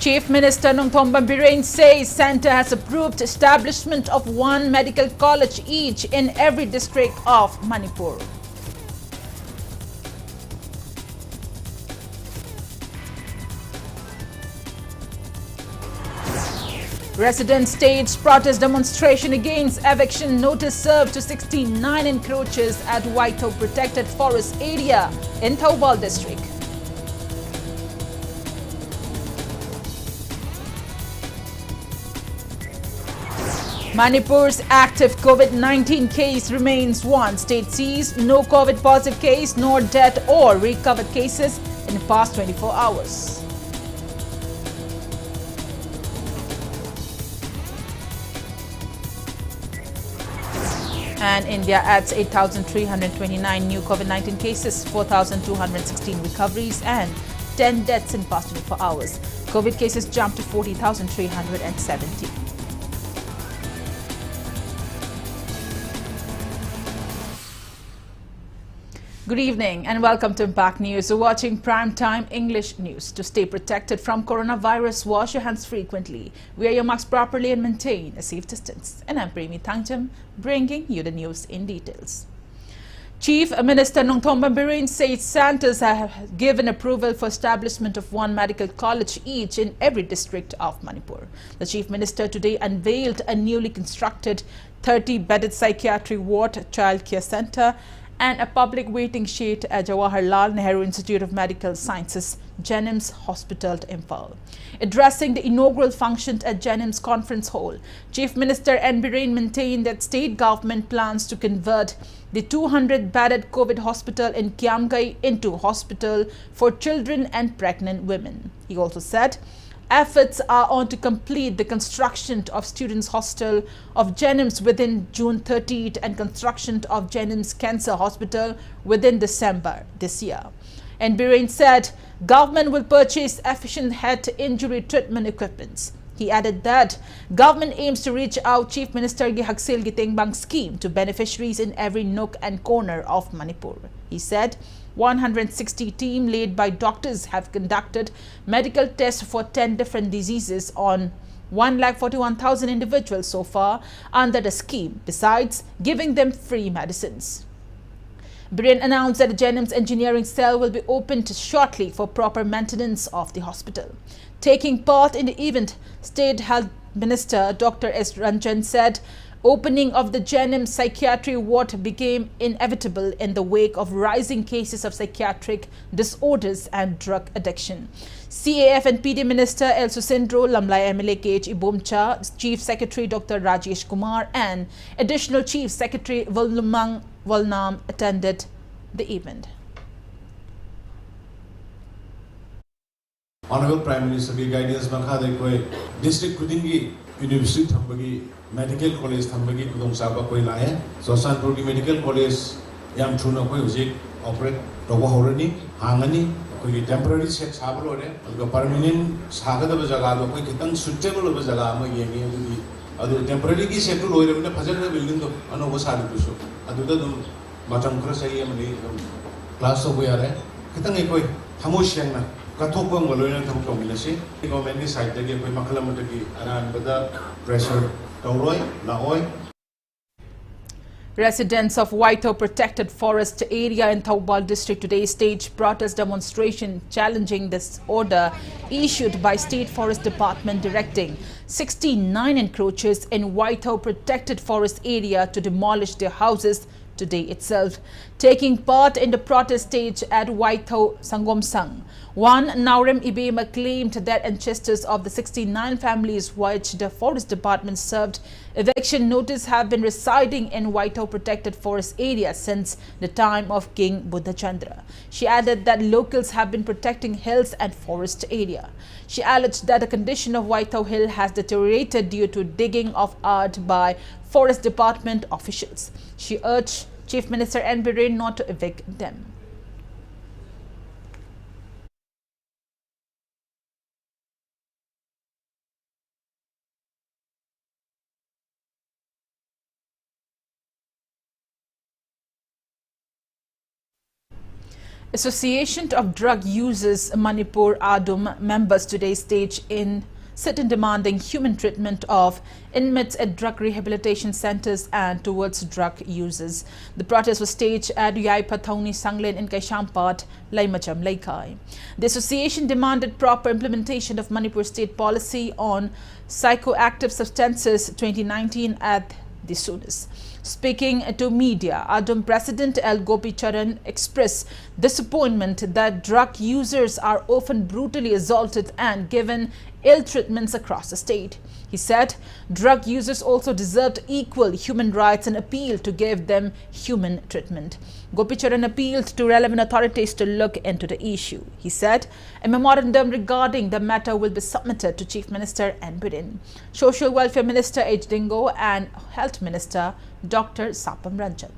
Chief Minister Nongthomban Birren says Centre has approved establishment of one medical college each in every district of Manipur. Residents staged protest demonstration against eviction notice served to 69 encroachers at Waito Protected Forest Area in Thoubal district. Manipur's active COVID-19 case remains one. State sees no COVID positive case nor death or recovered cases in the past 24 hours. And India adds 8,329 new COVID-19 cases, 4,216 recoveries and 10 deaths in past 24 hours. COVID cases jumped to 40,370. Good evening and welcome to Impact News. You're watching Primetime English News. To stay protected from coronavirus, wash your hands frequently, wear your mask properly and maintain a safe distance. And I'm PREMI THANGJAM, bringing you the news in details. Chief Minister Nongthomban Birren says centers have given approval for establishment of one medical college each in every district of Manipur. The Chief Minister today unveiled a newly constructed 30-bedded psychiatry ward child care center and a public waiting shed at Jawaharlal Nehru Institute of Medical Sciences, Jennings Hospital, Imphal. Addressing the inaugural function at Jennings Conference Hall, Chief Minister N. Birren maintained that state government plans to convert the 200-bedded COVID hospital in Kiamgai into hospital for children and pregnant women. He also said efforts are on to complete the construction of Students' Hostel of Jennings within June 30th and construction of Jennings Cancer Hospital within December this year. And Birren said government will purchase efficient head injury treatment equipments. He added that government aims to reach out Chief Minister Gi Haksil Gitingbang scheme to beneficiaries in every nook and corner of Manipur. He said 160 team led by doctors have conducted medical tests for 10 different diseases on 141,000 individuals so far under the scheme, besides giving them free medicines. Birren announced that the Jennings Engineering Cell will be opened shortly for proper maintenance of the hospital. Taking part in the event, State Health Minister Dr. S. Ranjan said opening of the Jennings Psychiatry Ward became inevitable in the wake of rising cases of psychiatric disorders and drug addiction. CAF and PD Minister El Susindro Lamlai MLA KH Ibomcha, Chief Secretary Dr. Rajesh Kumar and Additional Chief Secretary Volumang Volnam attended the event. Honorable Prime Minister की guidance मखादे कोई district कुदिंगी university थम्बगी medical college थम्बगी कुदों साबा कोई लाए सोसानपुर की medical college याम चुना कोई उसे operate robo होरनी हांगनी कोई temporary set साबल होरे अगर permanent सागदा बजगा तो कोई कितन suitable बजगा आम ये नहीं अदु temporary की set लोग इधर में फजल में building तो अनो वो सारी कुछ अदु तो तुम macam kerja saya meni class तो कोई आ रहा है कितन एक कोई थमोशियंग ना Katokong Waloyan Tomilasi, the government decided to give Makalamaki and the pressure Tauroy, Laoy. Residents of Waito Protected Forest Area in Thoubal district today staged protest demonstration challenging this order issued by State Forest Department directing 69 encroachers in Waito Protected Forest Area to demolish their houses today itself. Taking part in the protest stage at Waito Sangomsang, one Naurem Ibema claimed that ancestors of the 69 families which the Forest Department served eviction notice have been residing in Waito Protected Forest Area since the time of King Buddhachandra. She added that locals have been protecting hills and forest area. She alleged that the condition of Waito Hill has deteriorated due to digging of earth by Forest Department officials. She urged Chief Minister N. Birren not to evict them. Association of Drug Users Manipur ADUM members today sit-in demanding human treatment of inmates at drug rehabilitation centers and towards drug users. The protest was staged at Yaipa Thoni Sanglen in Kaishampat, Laimacham, Laikai. The association demanded proper implementation of Manipur state policy on psychoactive substances 2019 at the soonest. Speaking to media, ADUM President L. Gopi Charan expressed disappointment that drug users are often brutally assaulted and given ill treatments across the state. He said drug users also deserved equal human rights and appealed to give them human treatment. Gopi Charan appealed to relevant authorities to look into the issue. He said a memorandum regarding the matter will be submitted to Chief Minister N. Bulletin, Social Welfare Minister H. Dingo and Health Minister Dr. Sapam Ranjan.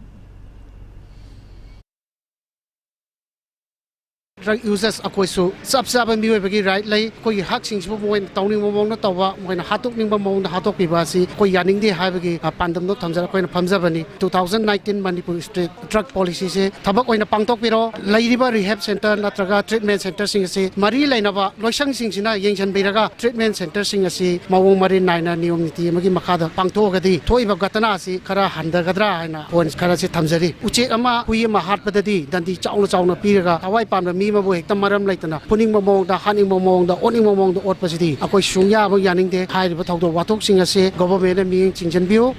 Drug users akoisu sab miwe bagi right lai koi hak sing sibu moin tawning momong na tawa moin hatok ning momong na hatok piba si koi yaning de hai bagi pandam no thamjara koi na phamjabani 2019 Manipur state drug policy se thabak oina pangtok piro lairiba rehab center natraga treatment center sing se mari lainaba loisang sing sina yengchan beiraga treatment center sing se mawong mari naina niyom niti magi makhada pangthogadi thoiba gatana si khara handagadra haina points khara se thamjari uche ama hui ma hatpadadi dandi chauna piraga hawai pamna mi mabu hekta maram laitana puning momong da haning momong da oning momong da ot pasidi akoi sungya ba yaning de khai ba thawdo watok sing ase government mi chingchen biu.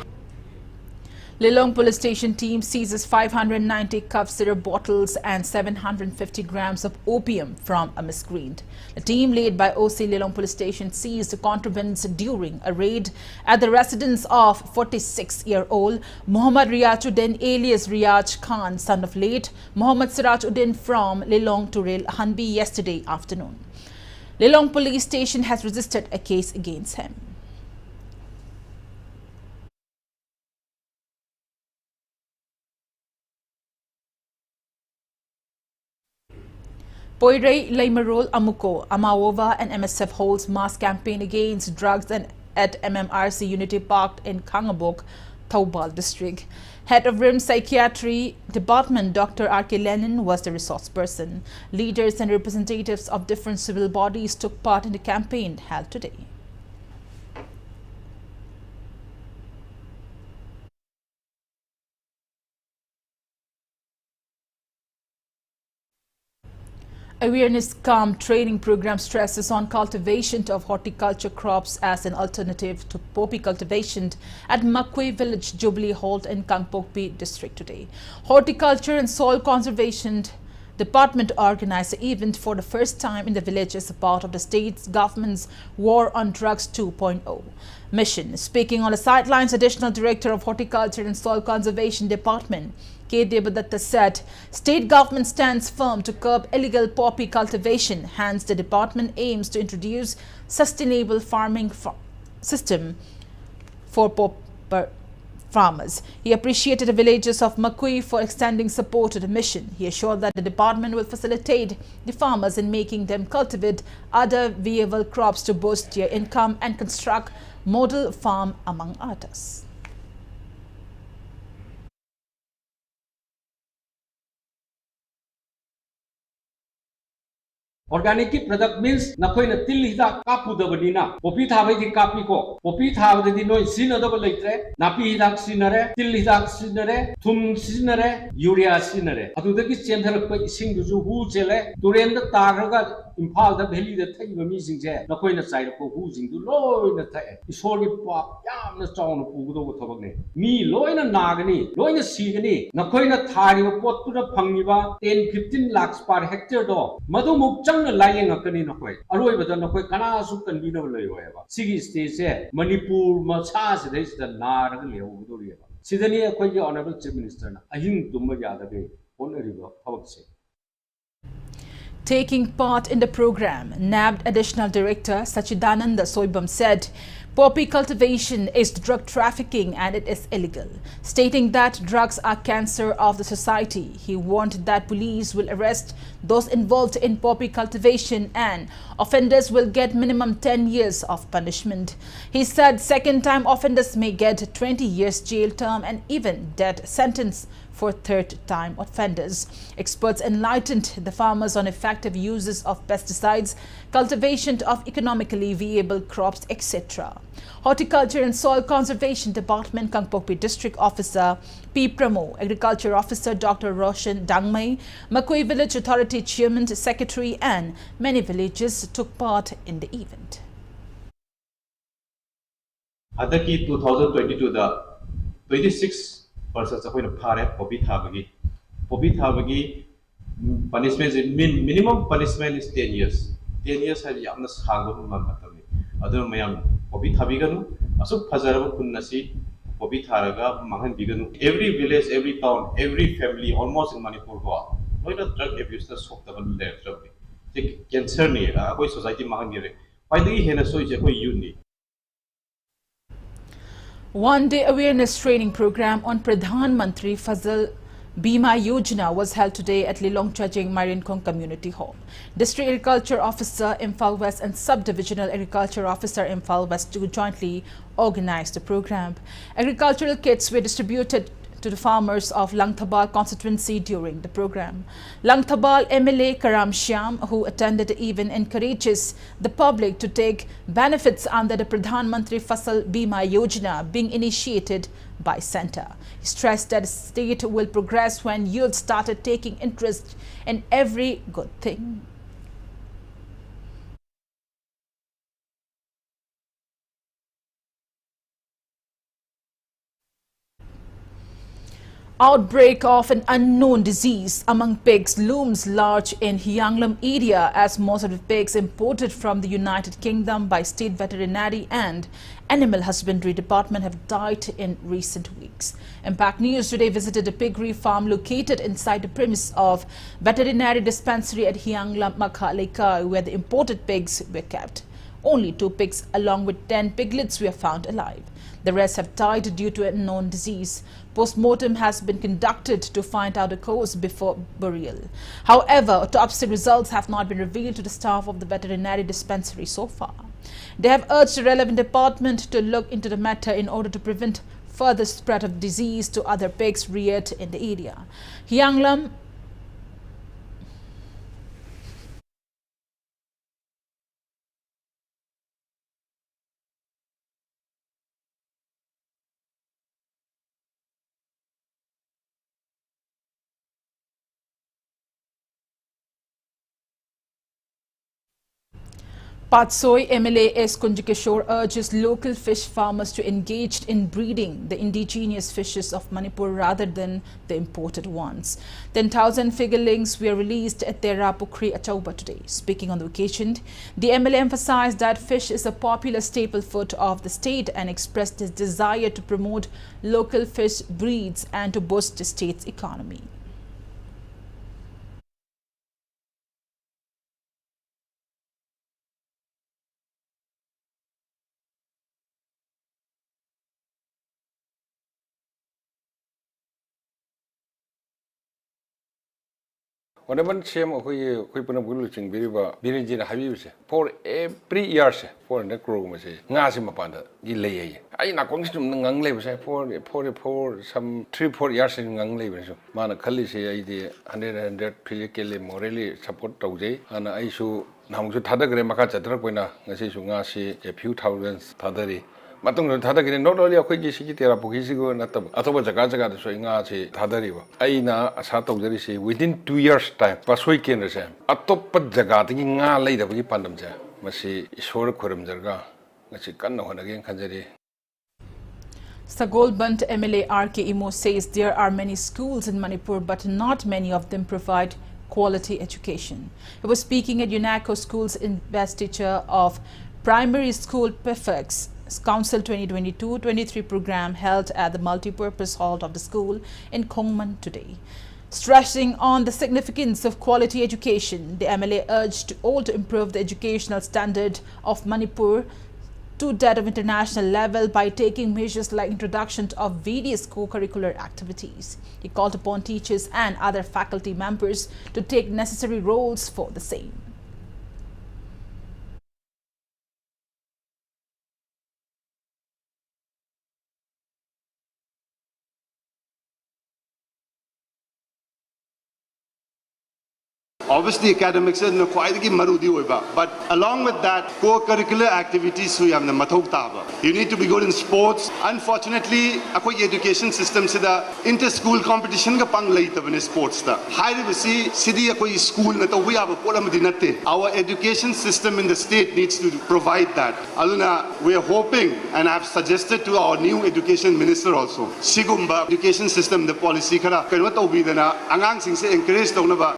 Lilong Police Station team seizes 590 cough syrup bottles and 750 grams of opium from a miscreant. The team led by OC Lilong Police Station seized the contrabands during a raid at the residence of 46-year-old Muhammad Riachuddin alias Riaj Khan, son of late Muhammad Sirajuddin from Lilong Turil Hanbi yesterday afternoon. Lilong Police Station has registered a case against him. Poirei, Laimarol, Amuko, Amawova and MSF holds mass campaign against drugs and at MMRC Unity Park in Kangabok, Taubal district. Head of RIM Psychiatry Department Dr. R.K. Lenin was the resource person. Leaders and representatives of different civil bodies took part in the campaign held today. Awareness camp training program stresses on cultivation of horticulture crops as an alternative to poppy cultivation at Makwe village Jubilee Hall in Kangpokpi district today. Horticulture and Soil Conservation Department organized the event for the first time in the village as a part of the state's government's War on Drugs 2.0 mission. Speaking on the sidelines, Additional Director of Horticulture and Soil Conservation Department K. Devadatta said state government stands firm to curb illegal poppy cultivation. Hence, the department aims to introduce sustainable farming system for popper farmers. He appreciated the villagers of Makui for extending support to the mission. He assured that the department will facilitate the farmers in making them cultivate other viable crops to boost their income and construct model farm, among others. Organic product means nakoina til hida kapu da banina popi thabai di kapi ko popi thabde di noi sina da balaitre napi hida sinare til hida sinare thum sinare urea sinare adu da ki chendharak pa ising du ju hu chele turen da taraga imphal da valley da thai ba mi sing je nakoina chai ko hu sing du loina thai isol gi pap yamna chauna pu do ko thabak ne mi loina nagani loina sigani nakoina thari ba pot tu da phangni ba 10-15 lakhs per hectare do madu muk lying a canino quay. Arroy with an aquay cana su can be no loyeva. Sigi stays there. Manipur Masas is the Naragli over the river. Sidani acquay honorable Chief Minister. I think Dumaya the day on a river. How say? Taking part in the program, NABD Additional Director Sachidananda Soibam said poppy cultivation is drug trafficking and it is illegal, stating that drugs are cancer of the society. He warned that police will arrest those involved in poppy cultivation and offenders will get minimum 10 years of punishment. He said second-time offenders may get 20 years jail term and even death sentence for third-time offenders. Experts enlightened the farmers on effective uses of pesticides, cultivation of economically viable crops, etc. Horticulture and Soil Conservation Department Kangpokpi District Officer PREMI, Agriculture Officer Dr. Roshan Dangmai, Makoi Village Authority Chairman, Secretary and many villages took part in the event. Adaki 2022 da 26 persons akoina phare poppy thabagi punishment is minimum punishment is 10 years. 10 years has yamna sangba mamatami adu mayam poppy thabiganu asuk phajaraba kunnasi poppy tharaga mangan biganu. Every village, every town, every family almost in Manipur go loina drug abuse na soktaban le drug ni cancer ni akoi society mangan gire paidagi hena soi je koi youth. One-day awareness training program on Pradhan Mantri Fasal Bima Yojana was held today at Lilong Chajing Marinkong Community Hall. District Agriculture Officer Imphal West and Sub-Divisional Agriculture Officer Imphal West jointly organized the program. Agricultural kits were distributed to the farmers of Langthabal constituency during the program. Langthabal MLA Karam Shyam, who attended the event, encourages the public to take benefits under the Pradhan Mantri Fasal Bima Yojana being initiated by Centre. He stressed that the state will progress when youth started taking interest in every good thing. Outbreak of an unknown disease among pigs looms large in Hyanglam area as most of the pigs imported from the United Kingdom by State Veterinary and Animal Husbandry Department have died in recent weeks. Impact News today visited a piggery farm located inside the premise of Veterinary Dispensary at Hyanglam Makhaleka, where the imported pigs were kept. Only 2 pigs along with 10 piglets were found alive. The rest have died due to a known disease. Post-mortem has been conducted to find out the cause before burial. However, autopsy results have not been revealed to the staff of the veterinary dispensary so far. They have urged the relevant department to look into the matter in order to prevent further spread of disease to other pigs reared in the area. Hyanglam Patsoi MLA S. Kunjikishore urges local fish farmers to engage in breeding the indigenous fishes of Manipur rather than the imported ones. 10,000 figurelings were released at Tera Pukri Achauba today. Speaking on the occasion, the MLA emphasized that fish is a popular staple food of the state and expressed his desire to promote local fish breeds and to boost the state's economy. Whenever same we put a bulletin Birinjin Habibs for every year for the crew, Nasimapanda, delay. I not going to Ngang labors for some 3-4 years in Ngang labors. Manakali say idea 100 physically morally support Tauze, and I should now to Tadagram Makata Trapina, Nasi a few thousands Tadari. Matong Tadaki not only a quick city Pukisigo and Atoba Jagajaga showing us Tadariva. Aina Asato Derisi within 2 years' time. Pasui Kendra. Atop Jagati nga later we pandamja. Masi Shore Kurum Jarga. Machikano again Kanjari. Sagolbant MLA RK Imo says there are many schools in Manipur, but not many of them provide quality education. He was speaking at UNESCO School's investiture of Primary School Prefects Council 2022-23 program held at the multi-purpose hall of the school in Kongman today. Stressing on the significance of quality education, the MLA urged all to improve the educational standard of Manipur to that of international level by taking measures like introduction of various co-curricular activities. He called upon teachers and other faculty members to take necessary roles for the same. obviously academics is quite marudi oiba, but along with that, co-curricular activities so yamna mathau taba. You need to be good in sports. Unfortunately, akoi education system sida inter-school competition ka pang laita bane sports ta. Hairibasi sidi akoi school na to we have a pola madinate. Our education system in the state needs to provide that. Aluna, we are hoping and have suggested to our new education minister also. Sigumba education system the policy kara kanwa to bi dana angang sing se encourage to na ba.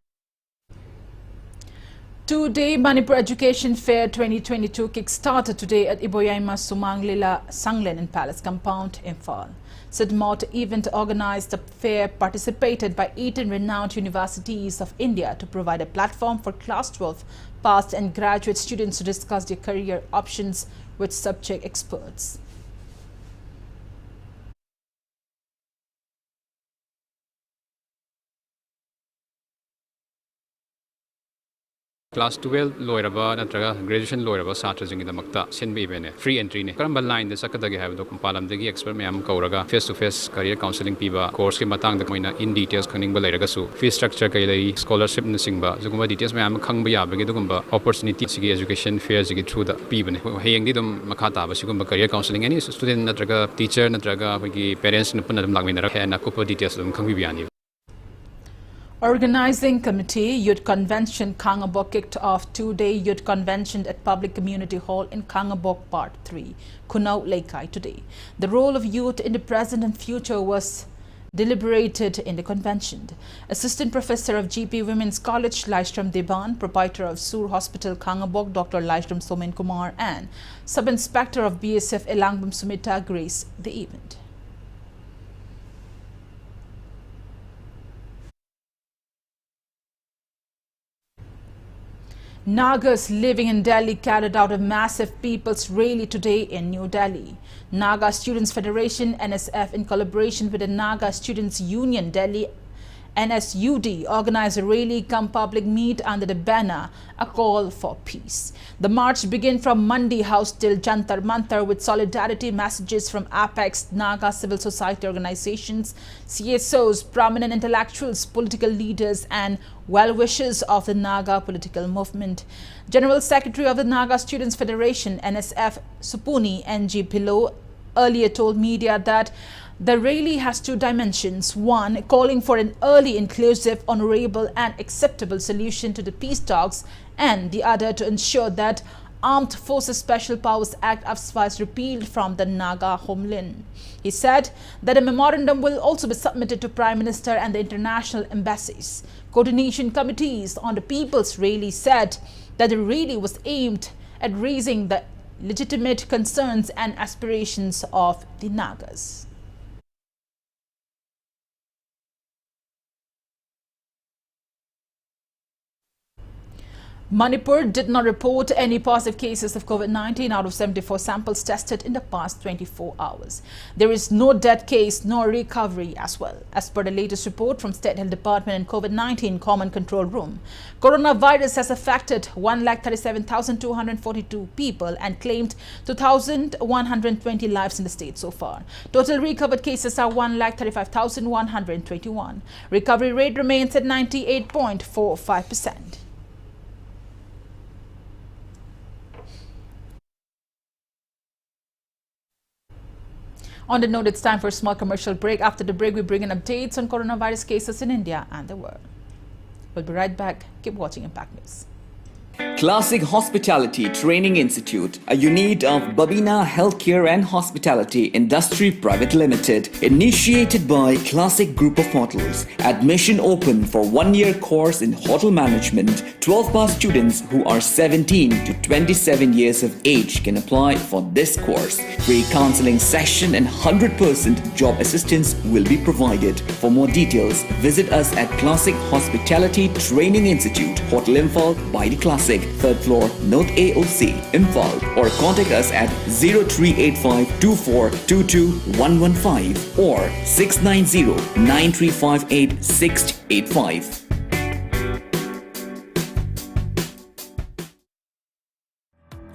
Two-day Manipur Education Fair 2022 kick-started today at Iboyaima Sumanglila Sanglen and Palace Compound, Imphal. Sidmot event organized the fair participated by 18 renowned universities of India to provide a platform for class 12 past and graduate students to discuss their career options with subject experts. Class 12 loiraba natraga graduation loiraba satra jingi damakta sinbi bene free entry ne karamba line de sakadagi habdo kumpalam degi expert mayam kauraga face to face career counseling piba course ki matang da moina in details khangning ba lairaga su fee structure kai lai scholarship na singba juguma details mayam khangba yabagi dugumba opportunity sigi education fair sigi through da pibane heyeng di dum makha ta ba sigumba career counseling any student natraga teacher natraga gi parents na punna dum lagminara na kupa details dum khangbi biani. Organizing Committee Youth Convention Kangabok kicked off two-day Youth Convention at Public Community Hall in Kangabok Part 3, Kunau Laikai today. The role of youth in the present and future was deliberated in the convention. Assistant Professor of GP Women's College Laishram Deban, Proprietor of Sur Hospital Kangabok Dr. Laishram Somen Kumar and Sub-Inspector of BSF Elangbam Sumita graced the event. Nagas living in Delhi carried out a massive people's rally today in New Delhi. Naga Students Federation NSF in collaboration with the Naga Students Union Delhi NSUD organized a rally cum public meet under the banner A Call for Peace. The march began from Mandi House till Jantar Mantar with solidarity messages from Apex, Naga civil society organizations, CSOs, prominent intellectuals, political leaders and well-wishers of the Naga political movement. General Secretary of the Naga Students Federation NSF Supuni NG Pillow earlier told media that the rally has two dimensions. One, calling for an early, inclusive, honorable and acceptable solution to the peace talks, and the other to ensure that Armed Forces Special Powers Act is repealed from the Naga homeland. He said that a memorandum will also be submitted to Prime Minister and the international embassies. Coordination committees on the People's Rally said that the rally was aimed at raising the legitimate concerns and aspirations of the Nagas. Manipur did not report any positive cases of COVID-19 out of 74 samples tested in the past 24 hours. There is no death case nor recovery as well. As per the latest report from State Health Department and COVID-19 Common Control Room, coronavirus has affected 137,242 people and claimed 2,120 lives in the state so far. Total recovered cases are 135,121. Recovery rate remains at 98.45%. On the note, it's time for a small commercial break. After the break, we bring in updates on coronavirus cases in India and the world. We'll be right back. Keep watching Impact News. Classic Hospitality Training Institute, a unit of Babina Healthcare and Hospitality Industry Private Limited, initiated by Classic Group of Hotels. Admission open for 1-year course in hotel management. 12 past students who are 17 to 27 years of age can apply for this course. Free counseling session and 100% job assistance will be provided. For more details, visit us at Classic Hospitality Training Institute, Hotel Imphal by the Classic, 3rd floor, North AOC, Imphal, or contact us at 0385 2422 115 or 690 9358 685.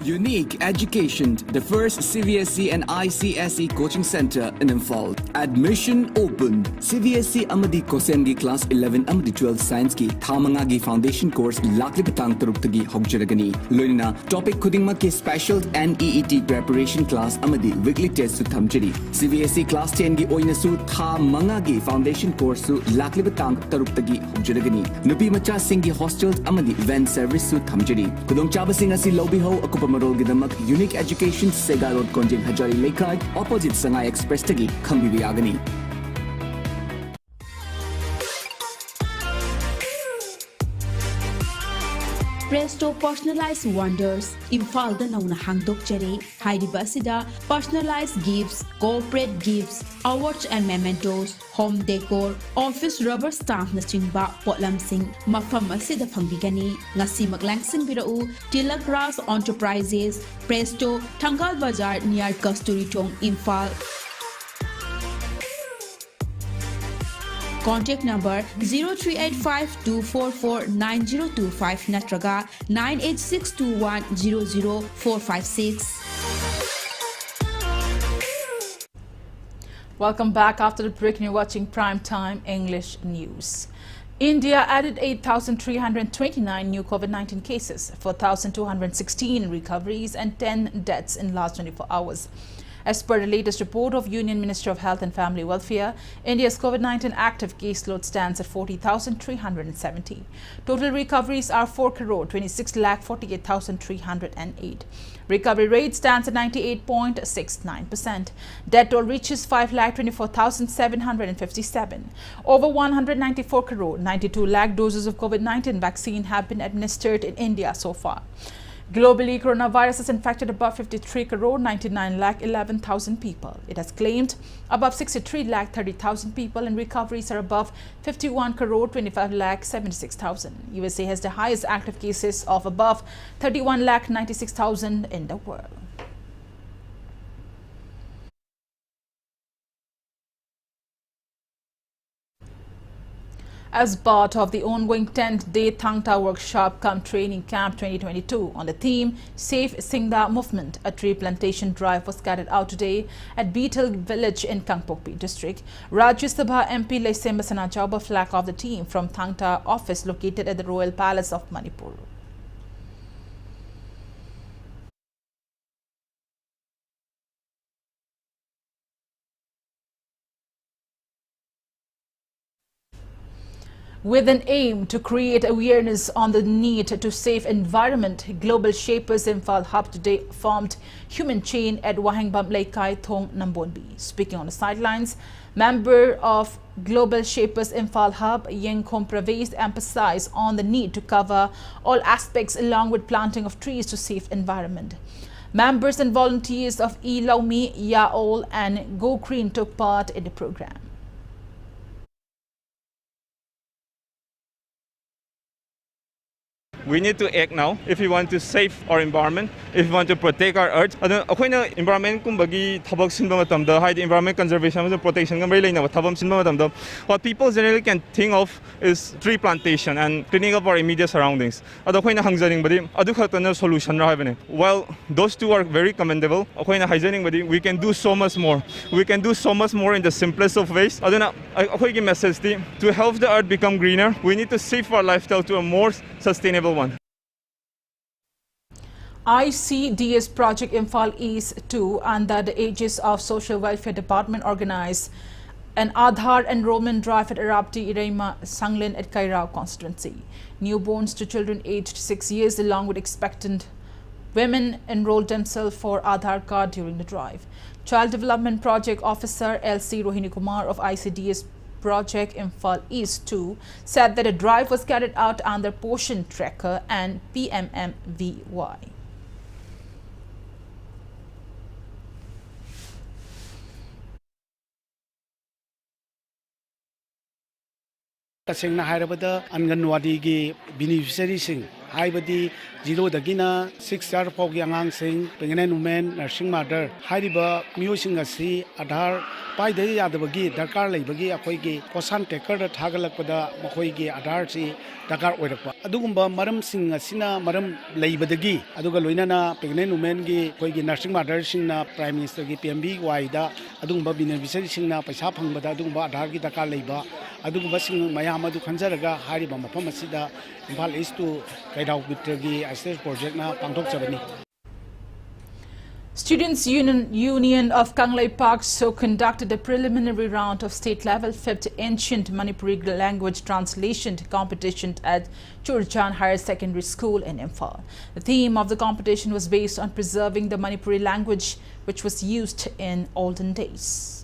Unique Education, the first CVSE and ICSE coaching center in Imphal. Admission open. CVSE Amadi Kosemgi class 11 Amadi 12 Science ki Thamangagi foundation course lakli batang taruk-tagi hogjaragani. Loinina topic kudingma ki special NEET preparation class Amadi weekly test su thamjari. CVSE class 10 gi oina su Thamangagi foundation course su lakli batang taruk-tagi hogjaragani. Nupi macha singi hostels Amadi van service su thamjari. Kudong chaba singa si lobby ho akupa marol gidamak Unique Education Sega Road Konjing Hajari Lekai opposite Sangai Express tagi khambi agani. Presto Personalized Wonders, Imphal da nauna hangdok jare, Hairiba asida personalized gifts, corporate gifts, awards and mementos, home decor, office rubber stamp na chingba potlam sing, mafam asida pangbigani, ngasi maglangsing birau, Tilak Ras Enterprises, Presto, Tangal Bazaar near Kasturi Tong, Imphal. Contact number 0385-244-9025 natraga 98621-00456. Welcome back after the break and you're watching Prime Time English News. India added 8,329 new COVID-19 cases, 4,216 recoveries and 10 deaths in last 24 hours. As per the latest report of Union Ministry of Health and Family Welfare, India's COVID-19 active caseload stands at 40,370. Total recoveries are 4,26,48,308. Recovery rate stands at 98.69%. Death toll reaches 5,24,757. Over 194 crore, 92 lakh doses of COVID-19 vaccine have been administered in India so far. Globally, coronavirus has infected above 53 crore 99 lakh 11,000 people. It has claimed above 63 lakh 30,000 people and recoveries are above 51 crore 25 lakh 76,000. USA has the highest active cases of above 31 lakh 96,000 in the world. As part of the ongoing 10th-day Thangta Workshop cum Training Camp 2022 on the theme Safe Singda Movement, a tree plantation drive was carried out today at Beetle Village in Kangpokpi district. Rajya Sabha MP Laisema Sanachauba flagged off the team from Thangta office located at the Royal Palace of Manipur. With an aim to create awareness on the need to save environment, Global Shapers Imphal Hub today formed human chain at Wahangbam Laikai Thong Nambonbi. Speaking on the sidelines, member of Global Shapers Imphal Hub, Yeng Khom Pravesh, emphasized on the need to cover all aspects along with planting of trees to save environment. Members and volunteers of E Laumi, Yaol and Go Green took part in the program. We need to act now if we want to save our environment, if we want to protect our earth. Akoina environment kumbagi thabak sinba matamda, the environment conservation and protection what people generally can think of is tree plantation and cleaning up our immediate surroundings. Solution. While those two are very commendable, we can do so much more. We can do so much more in the simplest of ways. Message to help the earth become greener, we need to shift our lifestyle to a more sustainable one. ICDS Project Imphal East 2 under the aegis of Social Welfare Department organized an Aadhaar enrollment drive at Arabti Ireima Sanglin at Kairao constituency. Newborns to children aged 6 years along with expectant women enrolled themselves for Aadhaar card during the drive. Child Development Project Officer LC Rohini Kumar of ICDS Project Imphal East 2 said that a drive was carried out under Portion Tracker and PMMVY. Tasengna hairabada Anganwadi gi beneficiary sing haibadi 0 dagina 6 year pog yangang sing pregnant women nursing mother haiba musing asi Aadhaar pai de yadabagi darkar leibagi akoi gi posan taker da thagalakpada makoi gi Aadhaar si dakar oirakpa adugumba maram sing asina maram leibadagi aduga loinana pregnant women gi koigi nursing mother singna prime minister gi PMB waida adugumba beneficiary singna paisa phangbada adugumba Aadhaar gi daka leiba adugumba sing mayam adu khanjaraga hariba mafam asida Imphal East to Kaidau Victor gi ICS project na pangthok chabani. Students' Union of Kanglei Park so conducted a preliminary round of state-level 5th Ancient Manipuri language translation competition at Churchan Higher Secondary School in Imphal. The theme of the competition was based on preserving the Manipuri language, which was used in olden days.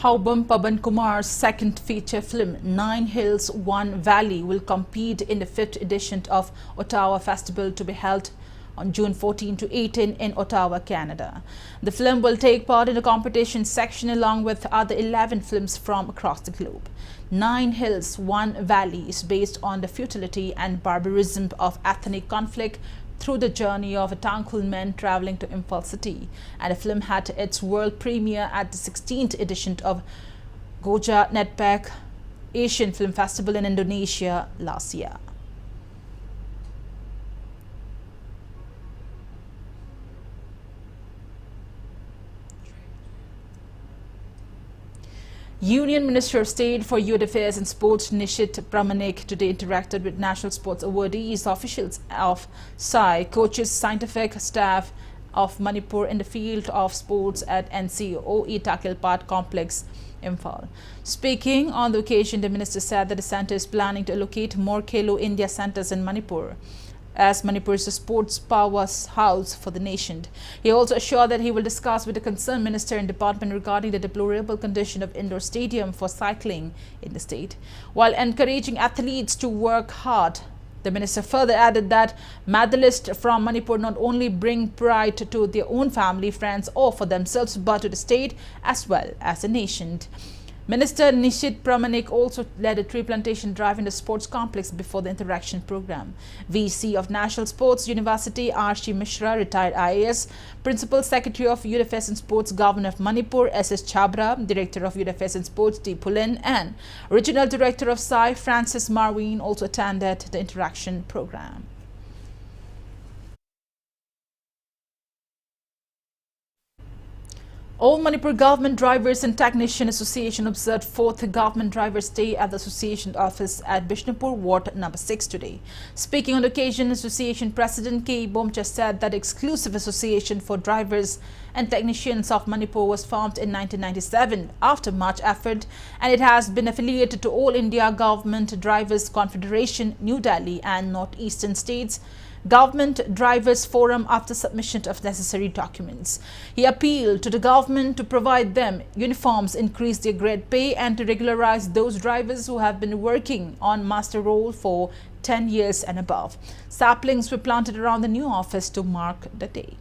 Haubam Paban Kumar's second feature film, 9 Hills, 1 Valley, will compete in the 5th edition of Ottawa Festival to be held on June 14 to 18 in Ottawa, Canada. The film will take part in the competition section along with other 11 films from across the globe. 9 Hills, 1 Valley is based on the futility and barbarism of ethnic conflict through the journey of a Tangkhul men traveling to Imphal city, and the film had its world premiere at the 16th edition of Goja Netpack Asian Film Festival in Indonesia last year. Union Minister of State for Youth Affairs and Sports Nishit Pramanik today interacted with national sports awardees, officials of SAI, coaches, scientific staff of Manipur in the field of sports at NCOE Takilpat Complex, Imphal. Speaking on the occasion, the minister said that the centre is planning to allocate more Khelo India centres in Manipur, as Manipur is a sports powerhouse for the nation. He also assured that he will discuss with the concerned minister and department regarding the deplorable condition of indoor stadium for cycling in the state. While encouraging athletes to work hard, the minister further added that medalists from Manipur not only bring pride to their own family, friends or for themselves, but to the state as well as the nation. Minister Nishit Pramanik also led a tree plantation drive in the sports complex before the interaction program. VC of National Sports University R.C. Mishra, retired IAS, Principal Secretary of Youth Affairs and Sports, Governor of Manipur S.S. Chabra, Director of Youth Affairs and Sports D. Pulin, and Regional Director of SAI Francis Marwin also attended the interaction program. All Manipur Government Drivers and Technician Association observed 4th Government Drivers Day at the Association office at Bishnupur Ward number 6 today. Speaking on the occasion, Association President K. Bomcha said that exclusive association for drivers and technicians of Manipur was formed in 1997 after much effort, and it has been affiliated to All India Government Drivers Confederation, New Delhi and Northeastern States Government Drivers Forum after submission of necessary documents. He appealed to the government to provide them uniforms, increase their grade pay and to regularize those drivers who have been working on master roll for 10 years and above. Saplings were planted around the new office to mark the day.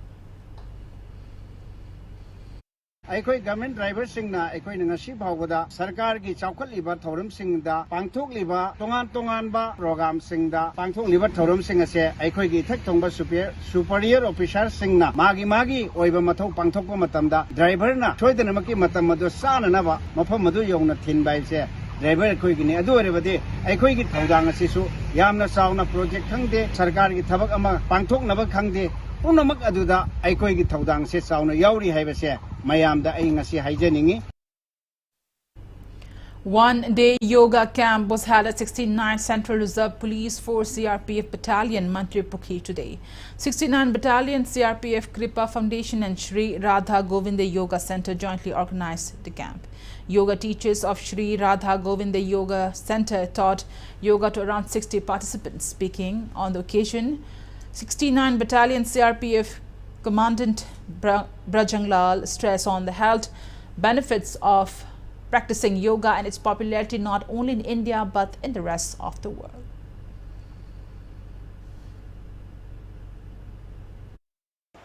Aikoi government drivers singna aikoi ngasi phawda sarkar gi chawkhat liba thorum singda pangthok liba tongan ba program singda pangthok liba thorum sing ase aikoi gi thak thongba superior officer singna magi oiba mathok pangthok pa matamda driver na choidana maki matam madu sana na ba mafam madu yongna thin bai se driver aikoi gi ne adu ore bade aikoi gi thawdang ase su yamna sauna project khangde sarkar gi thabak ama pangthok na ba khangde punamak aduda aikoi gi thawdang se sauna yauri haibase mayamda ai ngasi haijaningi. One-day yoga camp was held at 69th Central Reserve Police Force CRPF Battalion, Manipur today. 69 Battalion, CRPF Kripa Foundation and Shri Radha Govinda Yoga Center jointly organized the camp. Yoga teachers of Shri Radha Govinda Yoga Center taught yoga to around 60 participants. Speaking on the occasion, 69 Battalion CRPF Commandant Brajanglal stressed on the health benefits of practicing yoga and its popularity not only in India but in the rest of the world.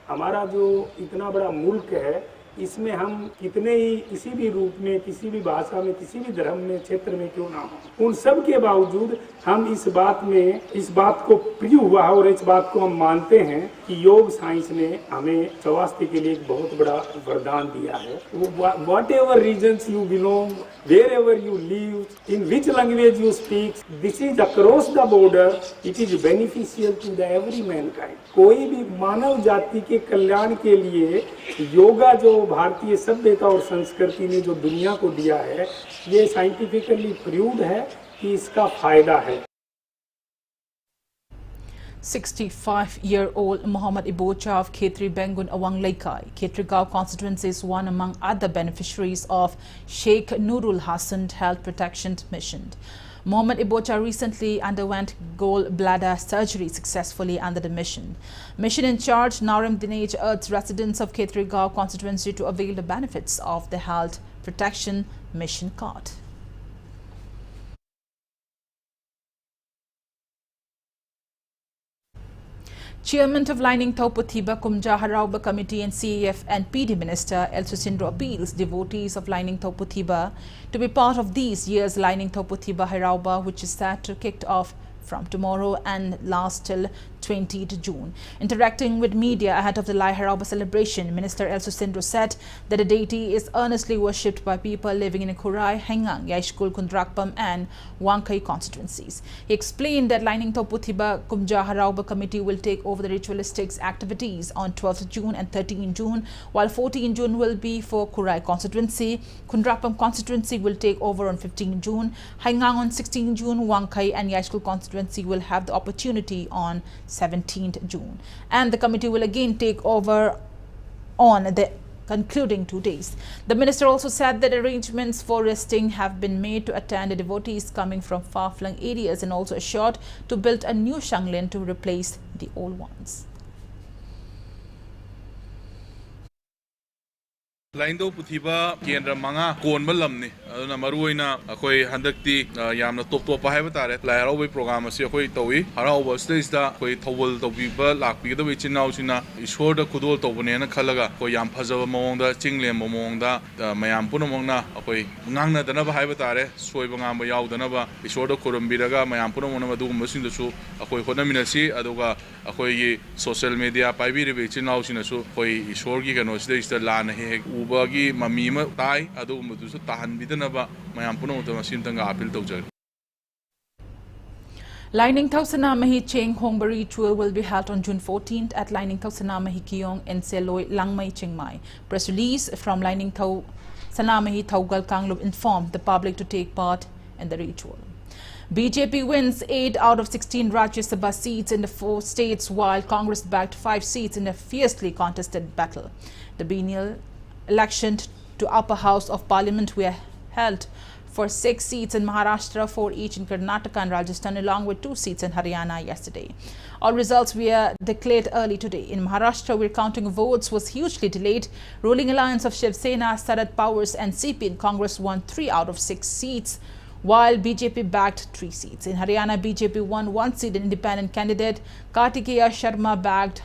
हमारा जो इतना बड़ा मुल्क है इसमें हम कितने ही किसी भी रूप में, किसी भी भाषा में, किसी भी धर्म में, क्षेत्र में क्यों ना हो, उन सब के बावजूद हम इस बात को प्रिय हुआ और इस बात को हम मानते हैं कि योग साइंस ने हमें स्वास्थ्य के लिए एक बहुत बड़ा वरदान दिया है। Whatever reasons you belong, wherever you live, in which language you speak, this is across the border, it is beneficial to the every mankind. कोई भी मानव जाति के कल्याण के लिए योगा जो भारतीय सभ्यता और संस्कृति ने जो दुनिया को दिया है, ये साइंटिफिकली प्रूव्ड है कि इसका फायदा है। 65-year-old Muhammad Ibocha of Khetri Bengun Awang Laikai, Khetri Gao constituency is one among other beneficiaries of Sheikh Nurul Hassan Health Protection Mission. Muhammad Ibocha recently underwent gallbladder surgery successfully under the mission. Mission in charge Narim Dinej urged residents of Khetri Gao constituency to avail the benefits of the Health Protection Mission card. Chairman of Lining Taupothiba Kumja Harauba Committee and CAF and PD Minister El Susindro appeals devotees of Lining Taupothiba to be part of this year's Lining Taupothiba Harauba, which is set to kick off from tomorrow and last till 20th June. Interacting with media ahead of the Lai Harauba celebration, Minister El Susindro said that the deity is earnestly worshipped by people living in Kurai, Hengang, Yaishkul, Kundrakpam and Wangkai constituencies. He explained that Lining Taupothiba Kumja Harauba Committee will take over the ritualistic activities on 12th June and 13th June, while 14th June will be for Kurai constituency. Kundrakpam constituency will take over on 15th June. Hengang on 16th June, Wangkai and Yaishkul constituency will have the opportunity on 17th June. And the committee will again take over on the concluding 2 days. The minister also said that arrangements for resting have been made to attend the devotees coming from far-flung areas, and also assured to build a new Shanglin to replace the old ones. Lain Taupothiba Kendra Manga Kon Malamni, Maruina, Akoi Handakti, Yamna Topo Pahavatare, Lai Harauba program, Siakoi Tawi, Harauba stays the Koi Towel Tobiba, Laki the Witch in Nausina, Ishore the Kudol Tobunena Kalaga, Koyam Paza Monda, Chingle Momonda, Mayam Punamona, Akoi Nanga the Nava Havatare, Soibanga Yao the Nava, Ishore the Kurumbiraga, Mayam Punamona do Musin the Su, Akoi Honaminasi, Adoga, Akoi social media, Pibi, Witch in Nausina, Koi Ishorgi and Ostage the Lan Ubagi, Mamima, Tai, Adu Mudusa, Tahan Bidanaba, Mayampuno, the Masintanga Apil Toja. Lining Tausanamahi Cheng Hongba ritual will be held on June 14th at Lining Tausanamahi Kiong in Seloi, Langmai, Chiang Mai. Press release from Lining Tausanamahi Taugal Kanglub informed the public to take part in the ritual. BJP wins 8 out of 16 Rajya Sabha seats in the 4 states, while Congress backed 5 seats in a fiercely contested battle. The biennial election to Upper House of Parliament were held for 6 seats in Maharashtra, 4 each in Karnataka and Rajasthan, along with 2 seats in Haryana yesterday. All results were declared early today. In Maharashtra, where counting votes was hugely delayed, ruling alliance of Shiv Sena, Sarad Powers and CP Congress won 3 out of 6 seats, while BJP backed 3 seats. In Haryana, BJP won 1 seat in independent candidate Kartikeya Sharma backed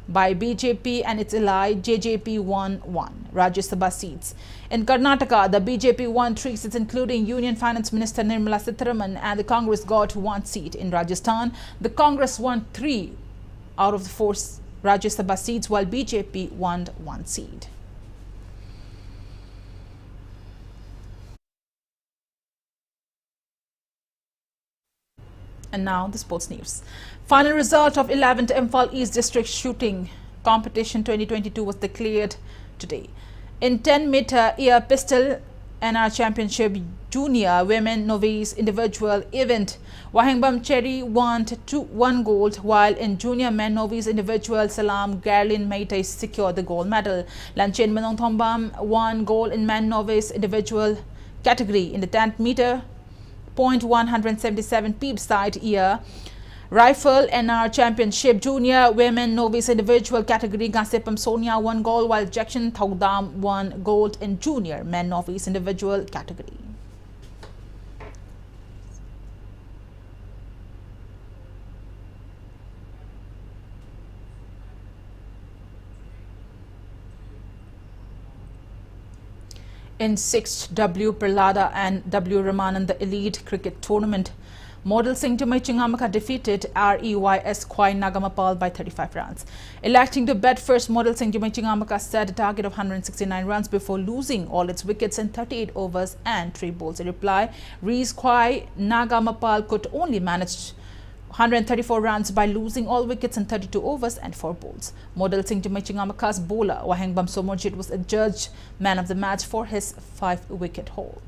by BJP and its ally JJP won 1 Rajya Sabha seats. In Karnataka, the BJP won 3 seats, including Union Finance Minister Nirmala Sitharaman, and the Congress got 1 seat. In Rajasthan, the Congress won 3 out of the 4 Rajya Sabha seats, while BJP won 1 seat. And now the sports news. Final result of 11th Imphal East District Shooting Competition 2022 was declared today. In 10-meter air pistol NR Championship Junior Women Novice Individual Event, Wahangbam Cherry won 1 gold, while in Junior Men Novice Individual Salam Garlin Maitai secured the gold medal. Lanchen Manong Thombam won gold in Men Novice Individual category. In the 10-meter .177 peep side ear rifle NR Championship Junior Women Novice Individual category, Gasepam Sonia won gold, while Jackson Thaudam won gold in Junior Men Novice Individual category. In 6th W Pralada and W Ramananda Elite Cricket Tournament, Model Singh Chingamaka defeated REYS Kwai Nagamapal by 35 runs. Electing to bat first, Model Singh Chingamaka set a target of 169 runs before losing all its wickets in 38 overs and 3 balls. In reply, REYS Kwai Nagamapal could only manage 134 runs by losing all wickets in 32 overs and 4 balls. Model Singh Chingamaka's bowler Wahengbam Somojit was adjudged man of the match for his 5-wicket haul.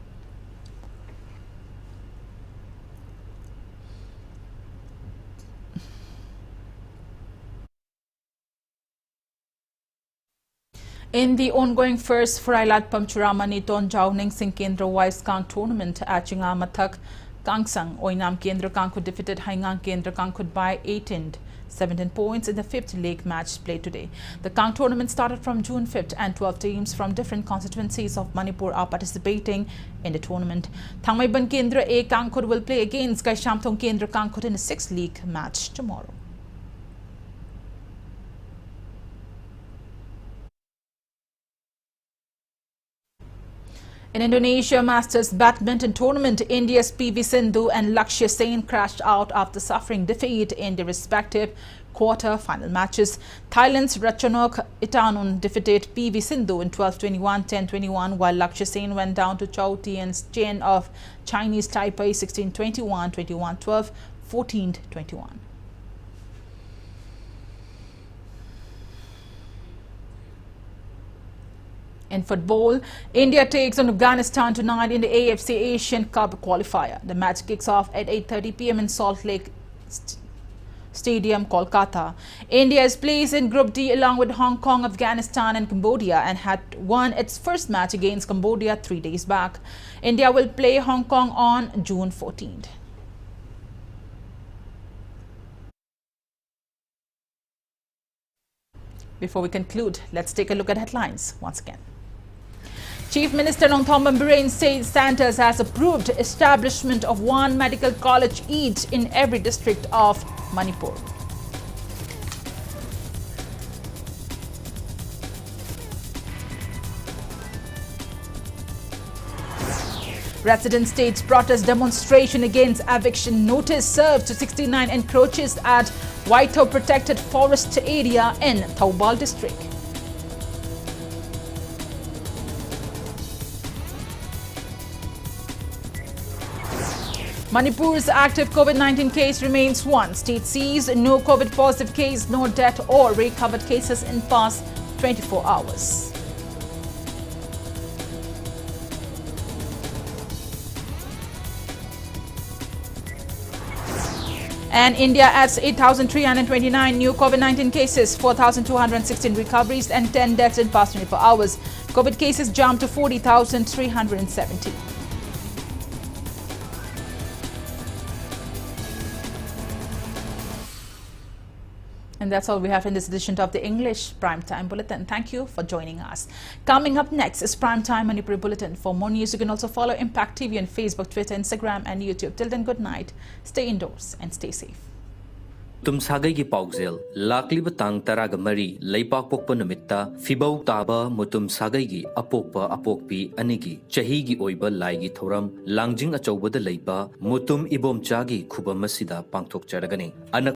In the ongoing first Frailat Pamchuramani Tonjau Ning Singh Kendra Wise Kang tournament at Chingamathak, Kangsang Oinam Kendra Kangkut defeated Haingang Kendra Kangkut by 17 points in the 5th leg match played today. The Kang tournament started from June 5th and 12 teams from different constituencies of Manipur are participating in the tournament. Thangmaiban Kendra A Kangkut will play against Kaishamthong Kendra Kangkut in the 6th league match tomorrow. In Indonesia Masters Badminton Tournament, India's PV Sindhu and Lakshya Sen crashed out after suffering defeat in their respective quarter-final matches. Thailand's Ratchanok Itanun defeated PV Sindhu in 12-21, 10-21, while Lakshya Sen went down to Chow Tian's Chen of Chinese Taipei 16-21, 21-12, 14-21. In football, India takes on Afghanistan tonight in the AFC Asian Cup qualifier. The match kicks off at 8:30 p.m. in Salt Lake Stadium, Kolkata. India is placed in Group D along with Hong Kong, Afghanistan and Cambodia and had won its first match against Cambodia 3 days back. India will play Hong Kong on June 14th. Before we conclude, let's take a look at headlines once again. Chief Minister Nongthombam Biren says Santos has approved establishment of 1 medical college each in every district of Manipur. Resident states protest demonstration against eviction notice served to 69 encroaches at Waito Protected Forest Area in Thoubal district. Manipur's active COVID-19 case remains 1. State sees no COVID positive case, no death or recovered cases in past 24 hours. And India adds 8,329 new COVID-19 cases, 4,216 recoveries and 10 deaths in past 24 hours. COVID cases jumped to 40,370. And that's all we have in this edition of the English Primetime Bulletin. Thank you for joining us. Coming up next is Primetime Manipuri Bulletin. For more news, you can also follow Impact TV on Facebook, Twitter, Instagram and YouTube. Till then, good night. Stay indoors and stay safe. Tum sagai ki paugzel lakli batang taraga mari leipak pokpa namitta fibau taba mutum sagai gi apokpa apokpi anigi chahi gi oiba lai gi thoram langjing achobada leiba mutum ibom chagi khubam masida pangthok charagani.